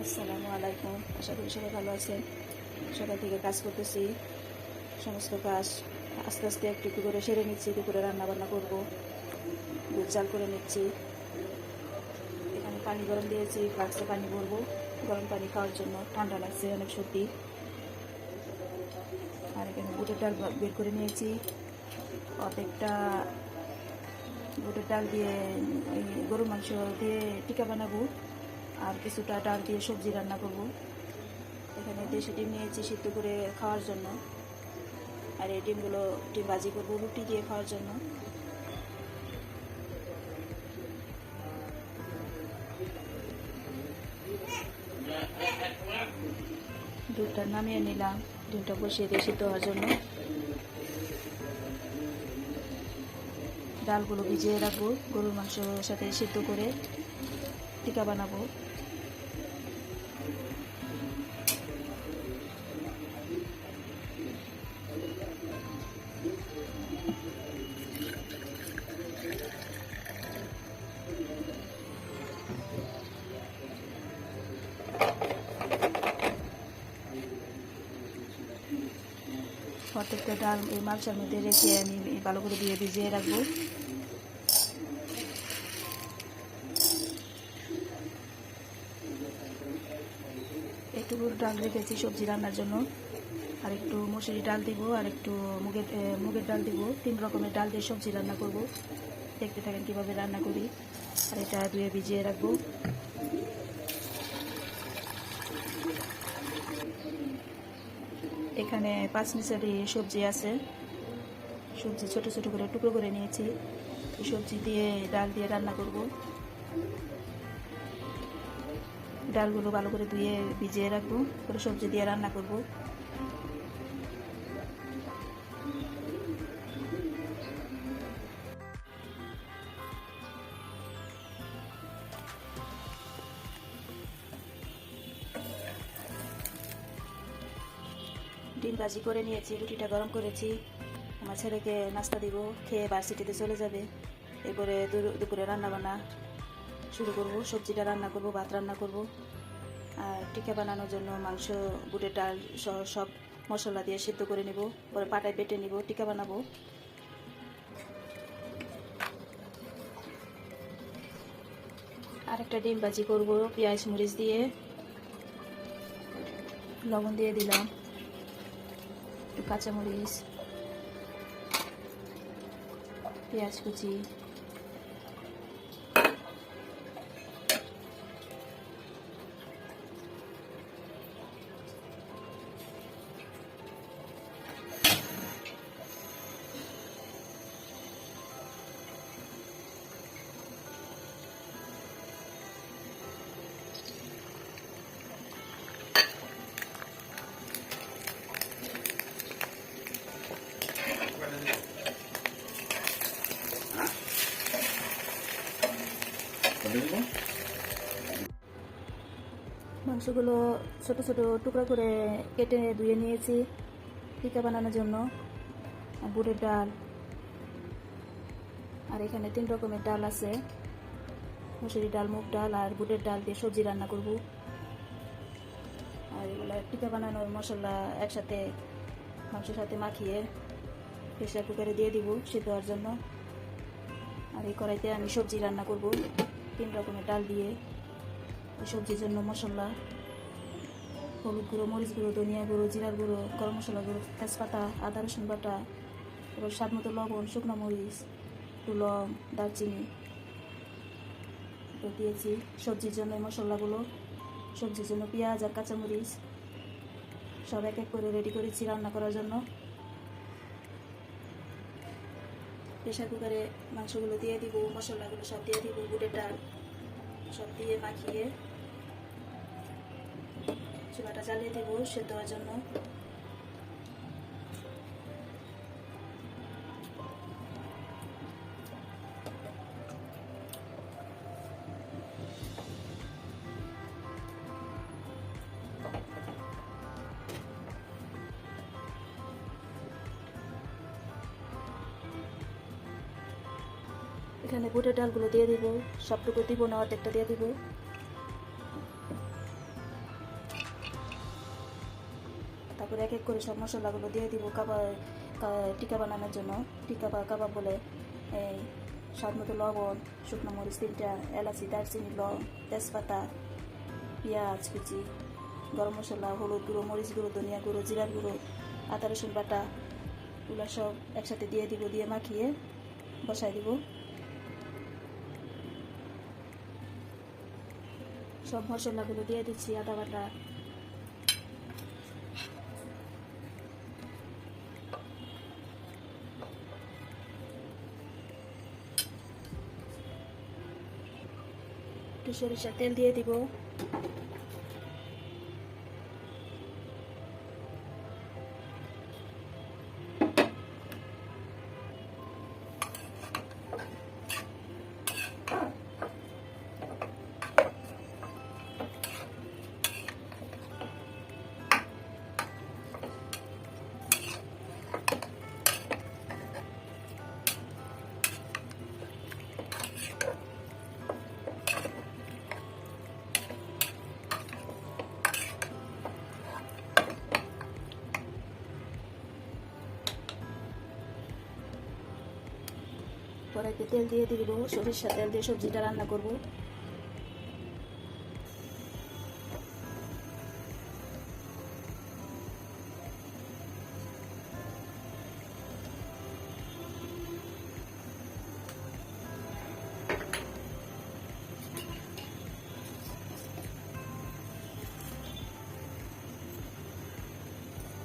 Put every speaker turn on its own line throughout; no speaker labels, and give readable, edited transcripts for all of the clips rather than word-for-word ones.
আসসালামু আলাইকুম। আশা করি সবাই ভালো আছেন। সকাল থেকে কাজ করতেছি, সমস্ত কাজ আস্তে আস্তে একটু একটু করে সেরে নিচ্ছি। দুপুরে রান্না বান্না করবো, দুধ চাল করে নিচ্ছি। এখানে পানি গরম দিয়েছি, ফ্লাক্সে পানি ভরবো গরম পানি খাওয়ার জন্য। ঠান্ডা লাগছে, অনেক সর্দি। আর এখানে বুটের ডাল বের করে নিয়েছি। অর্ধেকটা বুটের ডাল দিয়ে গরুর মাংস দিয়ে টিকা বানাবো, আর কিছুটা ডাল দিয়ে সবজি রান্না করব। এখানে দেশি ডিম নিয়েছি সিদ্ধ করে খাওয়ার জন্য, আর এই ডিম ভাজি করবো রুটি দিয়ে খাওয়ার জন্য। দুধটা নামিয়ে নিলাম, ডিমটা বসিয়ে দিয়ে সিদ্ধ হওয়ার জন্য। ডালগুলো ভিজিয়ে রাখবো, গরুর মাংসের সাথে সিদ্ধ করে টিকা বানাবো। প্রত্যেকটা ডাল এই মাংসের মধ্যে রেখে আমি ভালো করে দিয়ে ভিজিয়ে রাখবো। একটু ডাল রেখেছি সবজি রান্নার জন্য, আর একটু মসুরি ডাল দিব, আর একটু মুগের ডাল দিব। 3 রকমের ডাল দিয়ে সবজি রান্না করব। দেখতে থাকেন কিভাবে রান্না করি। আর এটা ধুয়ে ভিজিয়ে রাখবো। এখানে 5 মিশালি সবজি আছে। সবজি ছোট ছোট করে টুকরো করে নিয়েছি। এই সবজি দিয়ে ডাল দিয়ে রান্না করব। ডালগুলো ভালো করে ধুয়ে ভিজিয়ে রাখবো, করে সবজি দিয়ে রান্না করব। ডিম ভাজি করে নিয়েছি, রুটিটা গরম করেছি। আমার ছেলেকে নাস্তা দিব, খেয়ে ভার্সিটিতে চলে যাবে। এরপরে দুপুরে রান্না বান্না শুরু করব। সবজিটা রান্না করব, ভাত রান্না করব। আর টিকা বানানোর জন্য মাংস, বুটের ডাল সব মশলা দিয়ে সিদ্ধ করে নেব, পরে পাটায় বেটে নিব, টিকা বানাবো। আর একটা ডিম ভাজি করব পেঁয়াজ মরিচ দিয়ে। লবণ দিয়ে দিলাম, একটু কাঁচামরিচ, পেঁয়াজ কুচি, মাংসগুলো ছোট ছোট টুকরা করে কেটে ধুয়ে নিয়েছি টিকা বানানোর জন্য। বুটের ডাল, আর এখানে 3 রকমের ডাল আছে, মুসুরি ডাল, মুগ ডাল আর বুটের ডাল দিয়ে সবজি রান্না করব। আর এগুলো টিকা বানানোর মশলা একসাথে মাংসের সাথে মাখিয়ে প্রেসার কুকারে দিয়ে দিব সিদ্ধ হওয়ার জন্য। আর এই কড়াইতে আমি সবজি রান্না করব 3 রকমের ডাল দিয়ে। সবজির জন্য মশলা: হলুদ গুঁড়ো, মরিচ গুঁড়ো, ধনিয়া গুঁড়ো, জিরার গুঁড়ো, গরম মশলা গুঁড়ো, তেজপাতা, আদা রসুন বাটা, এবার স্বাদ মতো লবণ, শুকনো মরিচ, একটু লং, দারচিনি দিয়েছি। সবজির জন্য এই মশলাগুলো, সবজির জন্য পেঁয়াজ আর কাঁচামরিচ সব এক এক করে রেডি করেছি রান্না করার জন্য। প্রেসার কুকারে মাংসগুলো দিয়ে দিব, মশলাগুলো সব দিয়ে দিব, বুটের ডাল সব দিয়ে মাখিয়ে চুলাটা জ্বালিয়ে দেব সেদ্ধ হওয়ার জন্য। এখানে বুটের ডালগুলো দিয়ে দিব, সবটুকু দিব না, অর্ধেকটা দিয়ে দিব। তারপরে এক এক করে সব মশলাগুলো দিয়ে দিব টিকা বানানোর জন্য। টিকা বা কাবাব বলে। এই স্বাদ মতো লবণ, শুকনো মরিচ 3টা, এলাচি, দারচিনি, লং, তেজপাতা, পেঁয়াজ কুচি, গরম মশলা, হলুদ গুঁড়ো, মরিচ গুঁড়ো, ধনিয়া গুঁড়ো, জিরার গুঁড়ো, আদা রসুন বাটা, এগুলো সব একসাথে দিয়ে দিব। দিয়ে মাখিয়ে বসাই দিব। সব মশলাগুলো দিয়ে দিচ্ছি। আদা বাটা, একটু সরিষার তেল দিয়ে দিব। কড়াইতে তেল দিয়ে দিব। সরিষার তেল দিয়ে সবজিটা রান্না করব।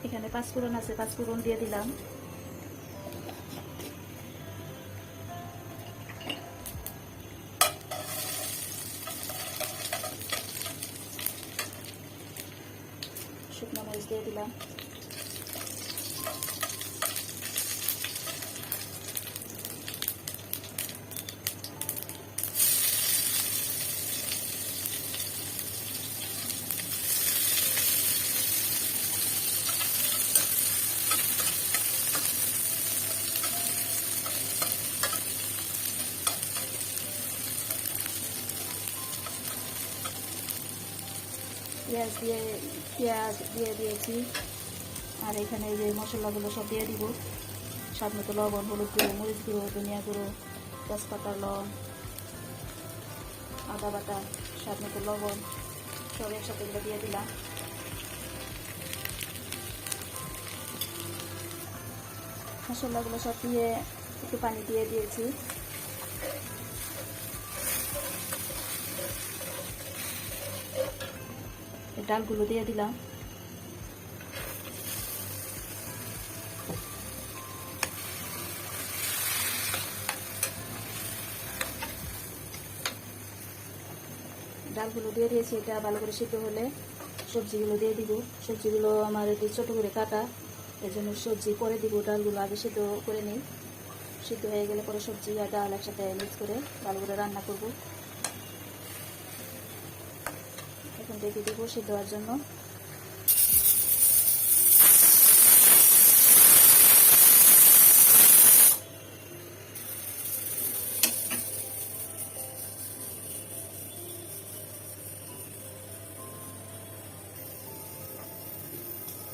এখানে 5 ফোড়ন আছে, 5 ফোড়ন দিয়ে দিলাম। শুকনো মরিচ দিয়ে দিলাম। পেঁয়াজ দিয়ে দিয়েছি। আর এখানে এই যে মশলাগুলো সব দিয়ে দিব। স্বাদ মতো লবণ, হলুদ গুঁড়ো, মরিচ গুঁড়ো, ধনিয়া গুঁড়ো, তেজপাতা, লং, আদা বাটা, স্বাদ মতো লবণ সব একসাথে এগুলো দিয়ে দিলাম। মশলাগুলো সব দিয়ে একটু পানি দিয়ে দিয়েছি। ডালগুলো দিয়ে দিলাম। ডালগুলো দিয়ে দিয়েছি। এটা ভালো করে সিদ্ধ হলে সবজিগুলো দিয়ে দিব। সবজিগুলো আমার একটু ছোটো করে কাটা, এই জন্য সবজি পরে দিব। ডালগুলো আগে সিদ্ধ করে নিই। সিদ্ধ হয়ে গেলে পরে সবজি আর ডাল একসাথে মিক্স করে ভালো করে রান্না করব। এখন রেখে দিব সিদ্ধ হওয়ার জন্য।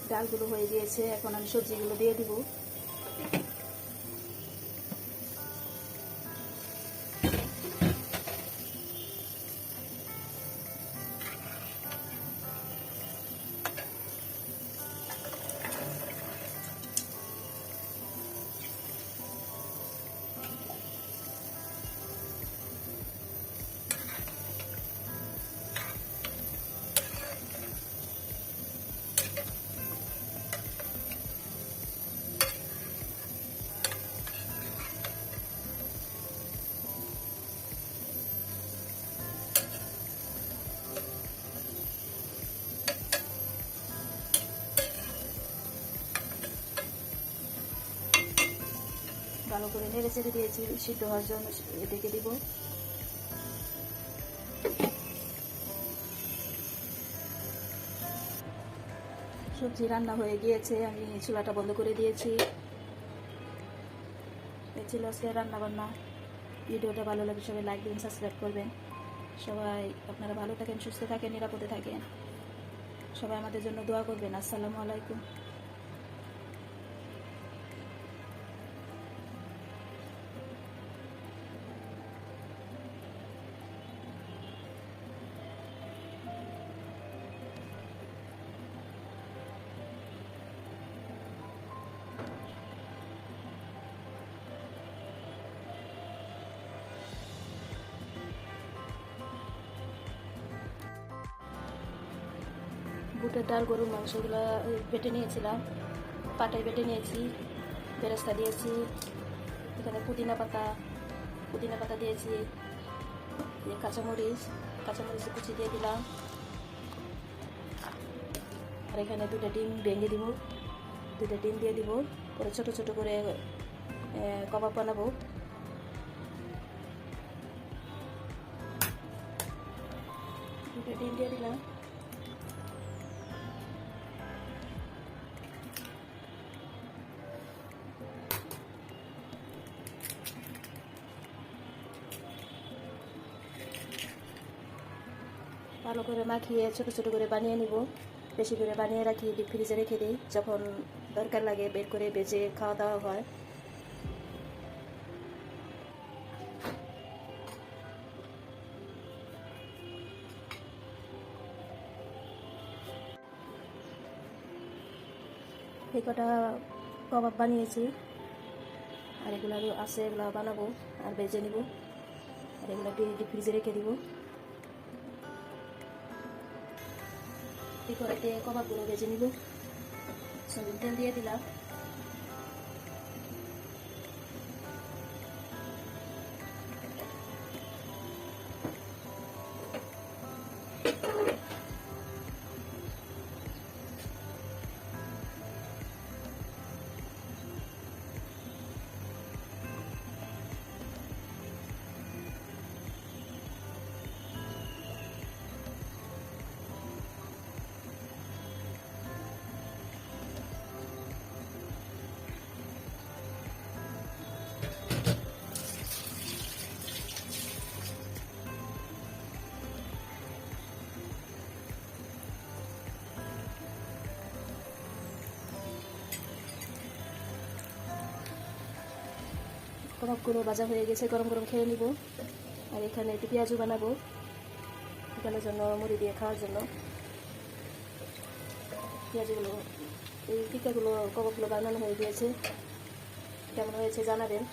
ডালগুলো হয়ে গিয়েছে, এখন আমি সবজিগুলো দিয়ে দিব। ভালো করে নেড়ে চেড়ে দিয়েছি সিদ্ধ হওয়ার জন্য, ঢেকে দিব। সবজি রান্না হয়ে গিয়েছে, আমি চুলাটা বন্ধ করে দিয়েছি। এই ছিল আজকে রান্না বান্না। ভিডিওটা ভালো লাগে সবাই লাইক দিন, সাবস্ক্রাইব করবেন। সবাই আপনারা ভালো থাকেন, সুস্থ থাকেন, নিরাপদে থাকেন। সবাই আমাদের জন্য দোয়া করবেন। আসসালামু আলাইকুম। বুটের ডাল, গরুর মাংসগুলো বেটে নিয়েছিলাম, পাটায় বেটে নিয়েছি, বেরেস্তা দিয়েছি, এখানে পুদিনা পাতা দিয়েছি, কাঁচামরিচ কুচি দিয়ে দিলাম, আর এখানে 2টা ডিম ভেঙে দিব, 2টা ডিম দিয়ে দিব, পরে ছোট ছোট করে কাবাব বানাবো। দুটো ডিম দিয়ে দিলাম, ভালো করে মাখিয়ে ছোট ছোট করে বানিয়ে নিব। বেশি করে বানিয়ে রাখি, ডিপ ফ্রিজে রেখে দিই, যখন দরকার লাগে বের করে বেজে খাওয়া দাওয়া হয়। এই কটা কাবাব বানিয়েছি, আর এগুলো আছে, এগুলো বানাবো আর বেজে নিব, আর এগুলো ডিপ ফ্রিজে রেখে দিব। এই কড়াইতে কাবাবগুলো ভেজে নিব। সয়াবিন তেল দিয়ে দিলাম, কাবাবগুলো ভাজা হয়ে গেছে, গরম গরম খেয়ে নিব। আর এখানে একটু পেঁয়াজু বানাবো এখানের জন্য, মুড়ি দিয়ে খাওয়ার জন্য। পেঁয়াজগুলো, এই টিকাগুলো, কাবাবগুলো বানানো হয়ে গিয়েছে, কেমন হয়েছে জানাবেন।